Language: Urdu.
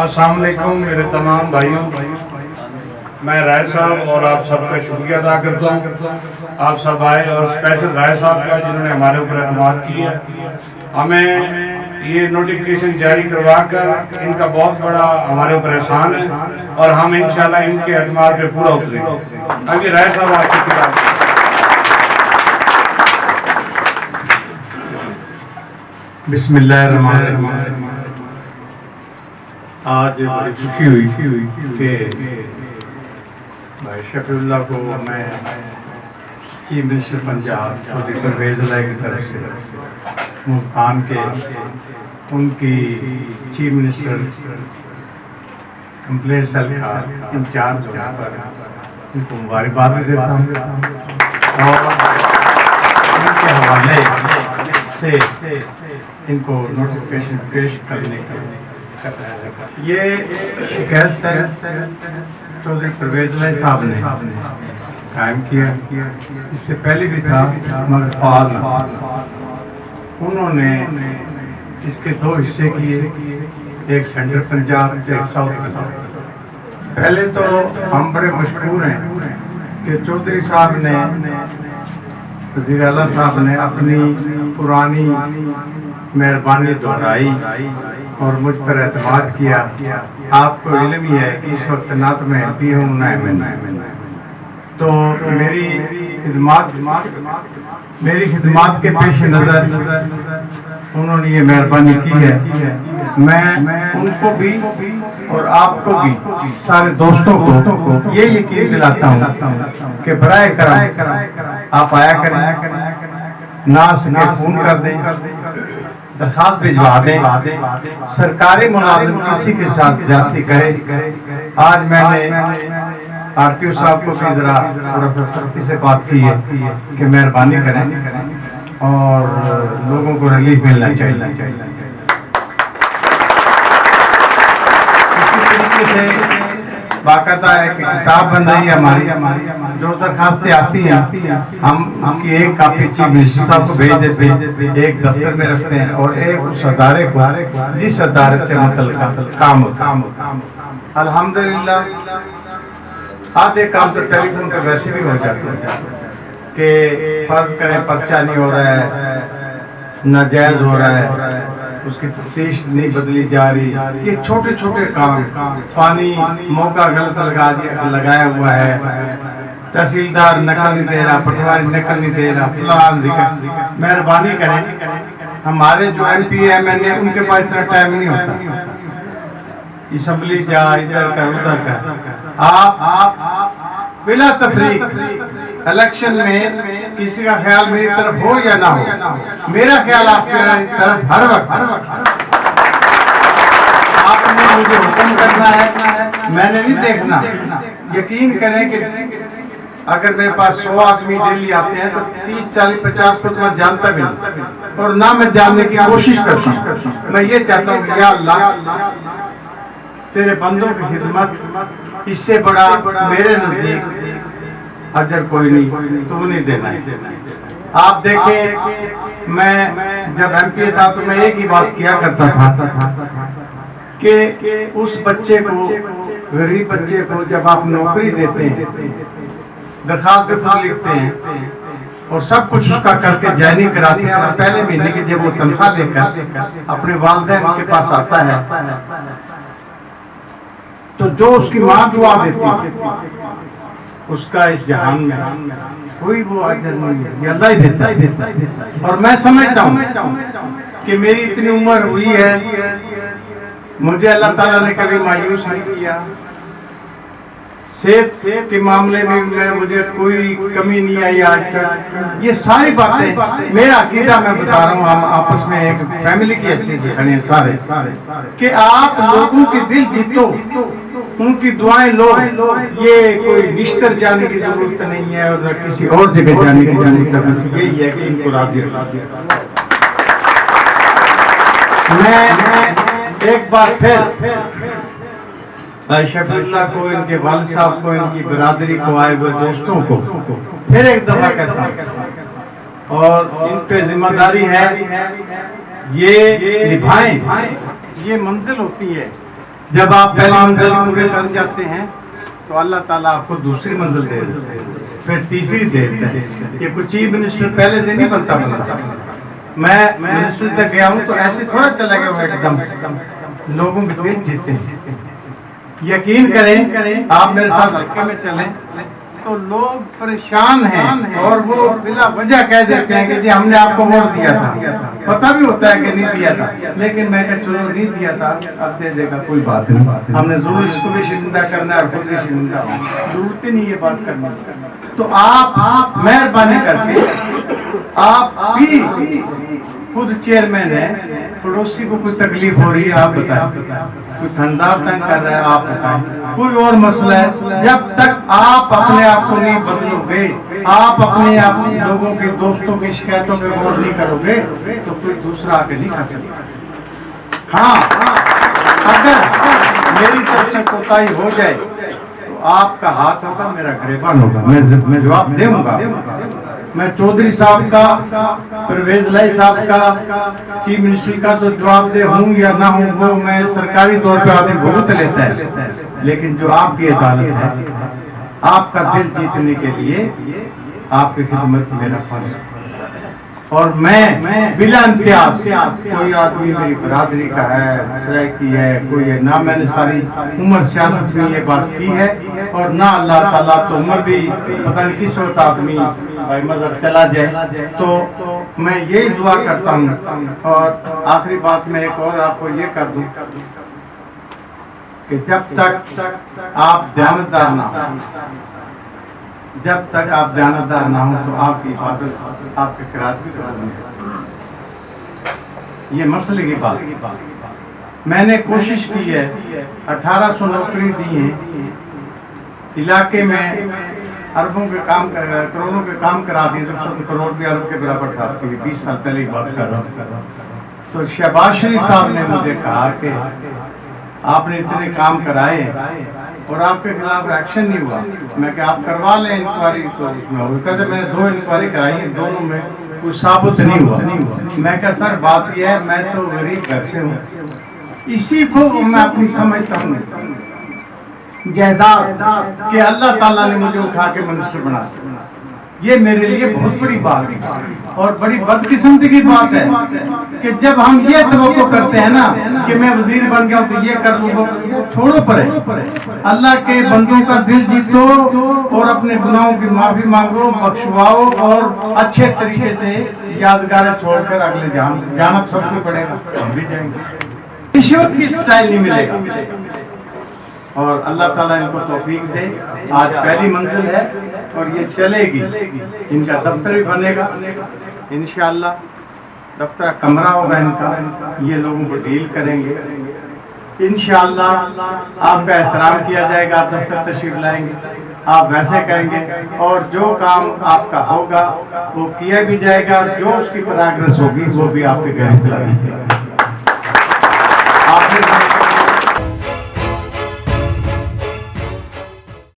السلام علیکم میرے تمام بھائیوں، میں رائے صاحب اور آپ سب کا شکریہ ادا کرتا ہوں۔ آپ سب آئے اور اسپیشل رائے صاحب کا جنہوں نے ہمارے اوپر اعتماد کیا، ہمیں یہ نوٹیفکیشن جاری کروا کر ان کا بہت بڑا ہمارے اوپر احسان ہے اور ہم انشاءاللہ ان کے اعتماد پہ پورا اتریں گے۔ آگے رائے صاحب آپ کی کتاب۔ بسم اللہ الرحمن الرحیم۔ آج بڑی خوشی ہوئی کہ بھائی شفیع اللہ کو میں چیف منسٹر پنجاب چودھری پرویز اللہ کی طرف سے ملتان کے ان کی چیف منسٹر کمپلینٹ سیل کا انچارج ہونے پر ان کو مبارکباد بھی دیتا ہوں اور ان کے حوالے سے ان کو نوٹیفکیشن پیش کرنے کا یہ شکایت چودھری پرویز اللہ صاحب نے قائم کیا، اس سے پہلے بھی تھا مگر فعال انہوں نے اس کے دو حصے کیے، ایک سینٹرل پنجاب ایک ساؤتھ پنجاب۔ پہلے تو ہم بڑے مشکور ہیں کہ چودھری صاحب نے وزیر اعلیٰ صاحب نے اپنی پرانی مہربانی دہرائی اور مجھ پر اعتماد کیا۔ آپ کو علم ہی ہے کہ اس وقت نہ تو میں MP ہوں نہ MN، تو میری خدمات کے پیش نظر انہوں نے یہ مہربانی کی ہے۔ میں ان کو بھی اور آپ کو بھی سارے دوستوں کو یہ یقین دلاتا ہوں کہ برائے کرم آپ آیا کریں، نہ سکے فون کر دیں، درخواست بھجوا دیں، سرکاری ملازم کسی کے ساتھ زیادتی کرے۔ آج میں نے RTO صاحب کو بھی ذرا تھوڑا سا سختی سے بات کی ہے کہ مہربانی کریں اور لوگوں کو ریلیف ملنا چاہیے۔ اسی طریقے سے باقاعدہ ایک کتاب بن رہی ہے ہماری، جو درخواستیں آتی ہیں ہم کی ایک کاپی چیف منسٹر صاحب کو بھیج دیتے ہیں، ایک دفتر میں رکھتے ہیں اور ایک اس ادارے کو جس ادارے سے متعلقہ کام ہوتا ہے۔ الحمدللہ آدھے کام تو ٹیلی فون پہ ویسے بھی ہو جاتے ہیں کہ فرض کریں پرچہ نہیں ہو رہا ہے، ناجائز ہو رہا ہے، اس کی تفتیش نہیں بدلی جا رہی، یہ چھوٹے چھوٹے کام، پانی موقع غلط لگایا ہوا ہے، تحصیلدار نقل نہیں دے رہا، پٹواری نقل نہیں دے رہا، فلان ذکر، مہربانی کریں۔ ہمارے جو MP MN ہیں ان کے پاس اتنا ٹائم نہیں ہوتا، اسمبلی جا ادھر کا ادھر کا، آپ بلا تفریق الیکشن میں کسی کا خیال میری طرف ہو یا نہ ہو، میرا خیال آپ کی طرف ہر وقت آپ نے مجھے حکم کرنا ہے، میں نے نہیں دیکھنا۔ یقین کریں کہ اگر میرے پاس 100 آدمی ڈیلی آتے ہیں تو 30 40 50 کو تو میں جانتا بھی نہیں اور نہ میں جاننے کی کوشش کرتا ہوں۔ میں یہ چاہتا ہوں کہ یا اللہ تیرے بندوں کی خدمت اس سے بڑا میرے نزدیک اجر کوئی نہیں، تو نہیں دینا ہے۔ آپ دیکھیں میں جب MP تھا تو میں ایک ہی بات کیا کرتا تھا کہ اس بچے کو، غریب بچے کو جب آپ نوکری دیتے ہیں، درخواست پہ خود لکھتے ہیں اور سب کچھ اس کا کر کے جوائننگ کراتے ہیں اور پہلے مہینے کی جب وہ تنخواہ لے کر اپنے والدین کے پاس آتا ہے تو جو اس کی ماں دعا دیتی ہے اس کا اس جہان میں کوئی وہ اجر نہیں ہے، یہ اللہ ہی دیتا ہے۔ اور میں سمجھتا ہوں کہ میری اتنی عمر ہوئی ہے، مجھے اللہ تعالیٰ نے کبھی مایوس نہیں کیا، صحت کے معاملے میں مجھے کوئی کمی نہیں آئی آج تک۔ یہ ساری باتیں میرا عقیدہ میں بتا رہا ہوں، ہم آپس میں ایک فیملی کی حیثیت سے کھڑے ہیں سارے، کہ آپ لوگوں کے دل جیتو، ان کی دعائیں لو۔ یہ کوئی نشتر جانے کی ضرورت نہیں ہے اور نہ کسی اور جگہ جانے کی ضرورت ہے، بس یہی ہے کہ ان کو راضی رکھو۔ میں ایک بار پھر بھائی شفیع اللہ کو، ان کے والد صاحب کو، ان کی برادری کو، آئے ہوئے دوستوں کو پھر ایک دفعہ کہتا ہوں اور ان پہ ذمہ داری ہے یہ نبھائیں۔ یہ منزل ہوتی ہے جب آپ پہلی منزل پورے کر جاتے ہیں تو اللہ تعالیٰ آپ کو دوسری منزل دے دیتے ہیں، پھر تیسری دے دیتے ہیں. یہ کوئی چیف منسٹر پہلے دن نہیں بنتا. میں منسٹر تک گیا ہوں تو ایسے تھوڑا چلا گیا ہوں ایک دم. لوگوں کے دل جیتے ہیں. یقین کریں آپ میرے ساتھ حلقے میں چلیں تو لوگ پریشان ہیں اور وہ بلا وجہ کہہ دیتے ہیں کہ جی ہم نے آپ کو ووٹ دیا تھا. پتہ بھی ہوتا ہے کہ نہیں دیا تھا، لیکن میں کہا چلو نہیں دیا تھا اب دے دے گا کوئی بات نہیں. ہم نے ضرور اس کو بھی شرمندہ کرنا ہے اور خود بھی شرمندہ ہوں. ضرورت ہی نہیں یہ بات کرنے کی. تو آپ مہربانی کر کے آپ بھی خود چیئرمین ہے، پڑوسی کو کوئی تکلیف ہو رہی ہے آپ بتائیں، کوئی خاندار تنگ کر رہا ہے آپ بتائیں، کوئی اور مسئلہ ہے، جب تک آپ اپنے آپ کو نہیں بدلو گے، آپ اپنے آپ لوگوں کے دوستوں کی شکایتوں پہ غور نہیں کرو گے تو کوئی دوسرا آگے نہیں کر سکتا. ہاں اگر میری طرف سے کوتاہی ہو جائے تو آپ کا ہاتھ ہوگا، میرا گریبان ہوگا، میں جواب دوں گا. میں چودھری صاحب کا، پرویز لائی صاحب کا، چیف منسٹر کا تو جواب دہ ہوں یا نہ ہوں وہ میں سرکاری طور پہ آدمی بھگت لیتا ہے، لیکن جو آپ کی عدالت ہے، آپ کا دل جیتنے کے لیے آپ کی خدمت میرا فرض ہے. اور میں بلا امتیاز کوئی آدمی میری برادری کا ہے، سرائکی ہے، کوئی ہے، نہ میں نے ساری عمر سیاست میں یہ بات کی ہے اور نہ اللہ تعالیٰ تو عمر بھی پتہ نہیں کس وقت آدمی بھائی مذہب چلا جائے. تو میں یہی دعا کرتا ہوں. اور آخری بات میں ایک اور آپ کو یہ کر دوں کہ جب تک آپ دیانتدار نہ ہوں، جب تک آپ دیانتدار نہ ہوں تو آپ کی عبادت، آپ کے قرات بھی قبول نہیں ہوتی. یہ مسئلے کی بات. میں نے کوشش کی ہے، 1800 نوکری دی ہیں علاقے میں، اربوں کے کام کروڑوں کے کام کرا دیے. 200 کروڑ بھی ارب کے برابر تھا. 20 سال پہلے کی بات کر رہا ہوں. تو شہباز شریف صاحب نے مجھے کہا کہ آپ نے اتنے کام کرائے اور آپ کے خلاف ایکشن نہیں ہوا. میں کہ آپ کروا لیں انکوائری. تو اس میں کہتے میں نے 2 انکوائری کرائی ہیں، دونوں میں کوئی ثابت نہیں ہوا. میں کہا سر بات یہ ہے میں تو غریب گھر سے ہوں، اسی کو میں اپنی سمجھتا ہوں جائیداد کہ اللہ تعالیٰ نے مجھے اٹھا کے منسٹر بنا. یہ میرے لیے بہت بڑی بات ہے اور بڑی بدقسمتی کی بات ہے کہ جب ہم یہ توقع کرتے ہیں نا کہ میں وزیر بن گیا ہوں تو یہ کر لوں. چھوڑو پڑے، اللہ کے بندوں کا دل جیتو اور اپنے گناہوں کی معافی مانگو، بخشواؤ اور اچھے طریقے سے یادگاریں چھوڑ کر اگلے جانب سب کو پڑے گا، ہم بھی جائیں گے. رشوت کی سٹائل نہیں ملے گا. اور اللہ تعالیٰ ان کو توفیق دے. آج پہلی منزل ہے اور یہ چلے گی. ان کا دفتر بھی بنے گا انشاءاللہ، دفتر کمرہ ہوگا ان کا، یہ لوگوں کو ڈیل کریں گے انشاءاللہ. آپ کا احترام کیا جائے گا، آپ دفتر تشریف لائیں گے، آپ ویسے کہیں گے اور جو کام آپ کا ہوگا وہ کیا بھی جائے گا. جو اس کی پراگرس ہوگی وہ بھی آپ کے گھر پلا دی جائے گی.